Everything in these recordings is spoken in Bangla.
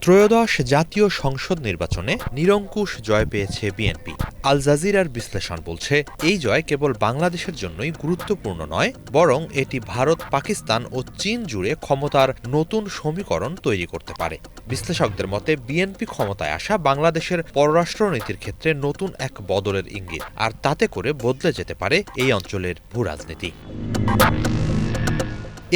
ত্রয়োদশ জাতীয় সংসদ নির্বাচনে নিরঙ্কুশ জয় পেয়েছে বিএনপি। আল জাজিরার বিশ্লেষণ বলছে, এই জয় কেবল বাংলাদেশের জন্যই গুরুত্বপূর্ণ নয়, বরং এটি ভারত, পাকিস্তান ও চীন জুড়ে ক্ষমতার নতুন সমীকরণ তৈরি করতে পারে। বিশ্লেষকদের মতে বিএনপি ক্ষমতায় আসা বাংলাদেশের পররাষ্ট্রনীতির ক্ষেত্রে নতুন এক বদলের ইঙ্গিত, আর তাতে করে বদলে যেতে পারে এই অঞ্চলের ভূরাজনীতি।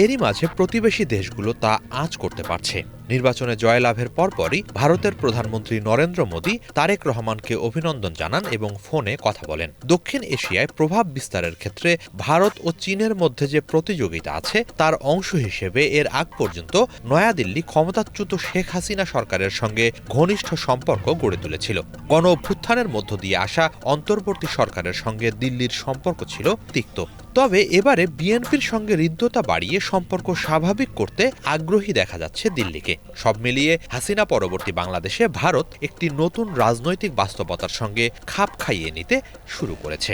এরই মাঝে প্রতিবেশী দেশগুলো তা আঁচ করতে পারছে। নির্বাচনে জয়লাভের পরপরই ভারতের প্রধানমন্ত্রী নরেন্দ্র মোদী তারেক রহমানকে অভিনন্দন জানান এবং ফোনে কথা বলেন। দক্ষিণ এশিয়ায় প্রভাব বিস্তারের ক্ষেত্রে ভারত ও চীনের মধ্যে যে প্রতিযোগিতা আছে তার অংশ হিসেবে এর আগ পর্যন্ত নয়াদিল্লি ক্ষমতাচ্যুত শেখ হাসিনা সরকারের সঙ্গে ঘনিষ্ঠ সম্পর্ক গড়ে তুলেছিল। গণ অভ্যুত্থানের মধ্য দিয়ে আসা অন্তর্বর্তী সরকারের সঙ্গে দিল্লির সম্পর্ক ছিল তিক্ত। তবে এবারে বিএনপির সঙ্গে হৃদ্যতা বাড়িয়ে সম্পর্ক স্বাভাবিক করতে আগ্রহী দেখা যাচ্ছে দিল্লিকে। সব মিলিয়ে হাসিনা পরবর্তী বাংলাদেশে ভারত একটি নতুন রাজনৈতিক বাস্তবতার সঙ্গে খাপ খাইয়ে নিতে শুরু করেছে।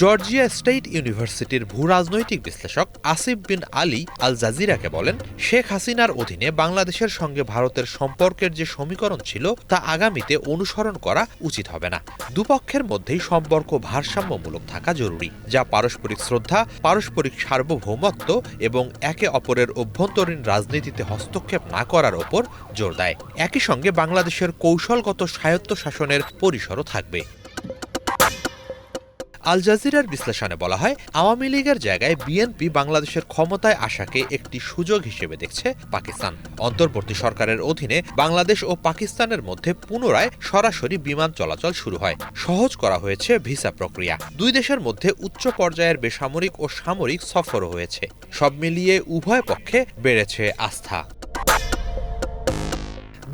জর্জিয়া স্টেট ইউনিভার্সিটির ভূরাজনৈতিক বিশ্লেষক আসিফ বিন আলী আল জাজিরাকে বলেন, শেখ হাসিনার অধীনে বাংলাদেশের সঙ্গে ভারতের সম্পর্কের যে সমীকরণ ছিল তা আগামীতে অনুসরণ করা উচিত হবে না। দুপক্ষের মধ্যেই সম্পর্ক ভারসাম্যমূলক থাকা জরুরি, যা পারস্পরিক শ্রদ্ধা, পারস্পরিক সার্বভৌমত্ব এবং একে অপরের অভ্যন্তরীণ রাজনীতিতে হস্তক্ষেপ না করার ওপর জোর দেয়। একই সঙ্গে বাংলাদেশের কৌশলগত স্বায়ত্তশাসনের পরিসরও থাকবে। আল জাজিরার বিশ্লেষণে বলা হয়, আওয়ামী লীগের জায়গায় বিএনপি বাংলাদেশের ক্ষমতায় আসাকে একটি সুযোগ হিসেবে দেখছে পাকিস্তান। অন্তর্বর্তী সরকারের অধীনে বাংলাদেশ ও পাকিস্তানের মধ্যে পুনরায় সরাসরি বিমান চলাচল শুরু হয়। সহজ করা হয়েছে ভিসা প্রক্রিয়া। দুই দেশের মধ্যে উচ্চ পর্যায়ের বেসামরিক ও সামরিক সফরও হয়েছে। সব মিলিয়ে উভয় পক্ষে বেড়েছে আস্থা।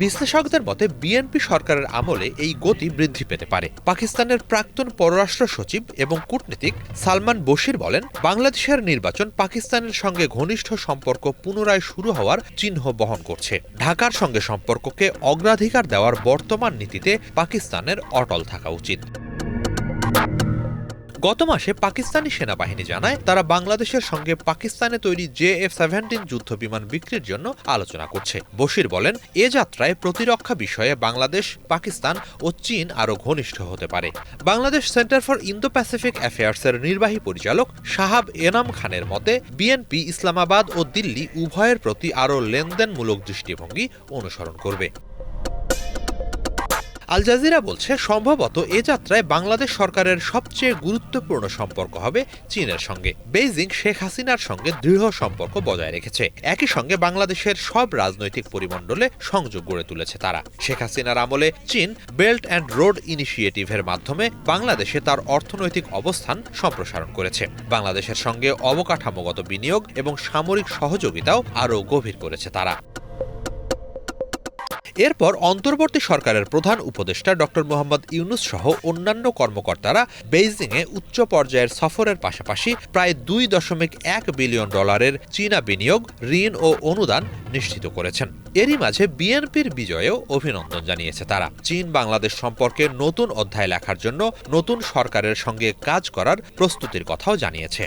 বিশ্লেষকদের মতে বিএনপি সরকারের আমলে এই গতি বৃদ্ধি পেতে পারে। পাকিস্তানের প্রাক্তন পররাষ্ট্র সচিব এবং কূটনীতিক সালমান বশির বলেন, বাংলাদেশের নির্বাচন পাকিস্তানের সঙ্গে ঘনিষ্ঠ সম্পর্ক পুনরায় শুরু হওয়ার চিহ্ন বহন করছে। ঢাকার সঙ্গে সম্পর্ককে অগ্রাধিকার দেওয়ার বর্তমান নীতিতে পাকিস্তানের অটল থাকা উচিত। গত মাসে পাকিস্তানি সেনাবাহিনী জানায়, তারা বাংলাদেশের সঙ্গে পাকিস্তানে তৈরি JF-17 যুদ্ধ বিমান বিক্রির জন্য আলোচনা করছে। বশির বলেন, এ যাত্রায় প্রতিরক্ষা বিষয়ে বাংলাদেশ, পাকিস্তান ও চীন আরও ঘনিষ্ঠ হতে পারে। Bangladesh centre for Indo Pacific অ্যাফেয়ার্সের নির্বাহী পরিচালক শাহাব এনাম খানের মতে, বিএনপি ইসলামাবাদ ও দিল্লি উভয়ের প্রতি আরও লেনদেনমূলক দৃষ্টিভঙ্গি অনুসরণ করবে। আল জাজিরা বলছে, সম্ভবত এ যাত্রায় বাংলাদেশ সরকারের সবচেয়ে গুরুত্বপূর্ণ সম্পর্ক হবে চীনের সঙ্গে। বেইজিং শেখ হাসিনার সঙ্গে দৃঢ় সম্পর্ক বজায় রেখেছে। একই সঙ্গে বাংলাদেশের সব রাজনৈতিক পরিমণ্ডলে সংযোগ গড়ে তুলেছে তারা। শেখ হাসিনার আমলে চীন বেল্ট অ্যান্ড রোড ইনিশিয়েটিভের মাধ্যমে বাংলাদেশে তার অর্থনৈতিক অবস্থান সম্প্রসারণ করেছে। বাংলাদেশের সঙ্গে অবকাঠামোগত বিনিয়োগ এবং সামরিক সহযোগিতাও আরও গভীর করেছে তারা। এরপর অন্তর্বর্তী সরকারের প্রধান উপদেষ্টা ডক্টর মোহাম্মদ ইউনুস সহ অন্যান্য কর্মকর্তারা বেইজিংয়ে উচ্চ পর্যায়ের সফরের পাশাপাশি প্রায় $2.1 বিলিয়ন চীনা বিনিয়োগ, ঋণ ও অনুদান নিশ্চিত করেছেন। এরই মাঝে বিএনপির বিজয়েও অভিনন্দন জানিয়েছে তারা। চীন বাংলাদেশ সম্পর্কে নতুন অধ্যায় লেখার জন্য নতুন সরকারের সঙ্গে কাজ করার প্রস্তুতির কথাও জানিয়েছে।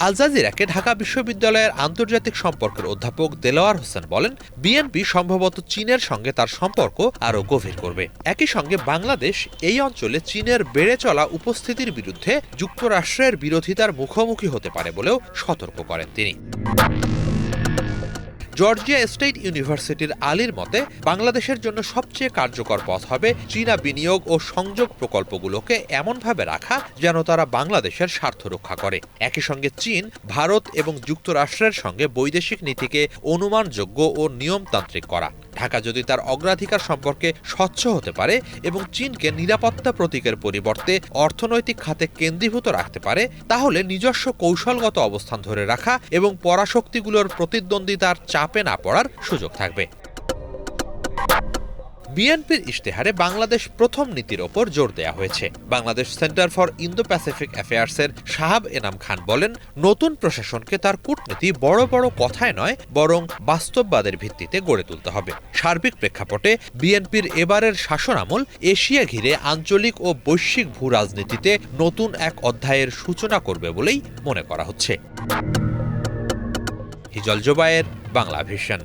আল জাজিরাকে ঢাকা বিশ্ববিদ্যালয়ের আন্তর্জাতিক সম্পর্কের অধ্যাপক দেলোয়ার হোসেন বলেন, বিএনপি সম্ভবত চীনের সঙ্গে তার সম্পর্ক আরও গভীর করবে। একই সঙ্গে বাংলাদেশ এই অঞ্চলে চীনের বেড়ে চলা উপস্থিতির বিরুদ্ধে যুক্তরাষ্ট্রের বিরোধিতার মুখোমুখি হতে পারে বলেও সতর্ক করেন তিনি। জর্জিয়া স্টেট ইউনিভার্সিটির আলীর মতে, বাংলাদেশের জন্য সবচেয়ে কার্যকর পথ হবে চীনা বিনিয়োগ ও সংযোগ প্রকল্পগুলোকে এমনভাবে রাখা যেন তারা বাংলাদেশের স্বার্থ রক্ষা করে। একই সঙ্গে চীন, ভারত এবং যুক্তরাষ্ট্রের সঙ্গে বৈদেশিক নীতিকে অনুমানযোগ্য ও নিয়মতান্ত্রিক করা। ঢাকা যদি তার অগ্রাধিকার সম্পর্কে স্বচ্ছ হতে পারে এবং চীনকে নিরাপত্তা প্রতীকের পরিবর্তে অর্থনৈতিক খাতে কেন্দ্রীভূত রাখতে পারে, তাহলে নিজস্ব কৌশলগত অবস্থান ধরে রাখা এবং পরাশক্তিগুলোর প্রতিদ্বন্দ্বিতার চাপে না পড়ার সুযোগ থাকবে। বিএনপির ইশতেহারে বাংলাদেশ প্রথম নীতির ওপর জোর দেয়া হয়েছে। Bangladesh centre for Indo Pacific অ্যাফেয়ার্সের শাহাব এনাম খান বলেন, নতুন প্রশাসনকে তার কূটনীতি বড় বড় কথায় নয়, বরং বাস্তববাদের ভিত্তিতে গড়ে তুলতে হবে। সার্বিক প্রেক্ষাপটে বিএনপির এবারের শাসনামল এশিয়া ঘিরে আঞ্চলিক ও বৈশ্বিক ভূ রাজনীতিতে নতুন এক অধ্যায়ের সূচনা করবে বলেই মনে করা হচ্ছে। হিজল জোবায়ের, বাংলা ভিশন।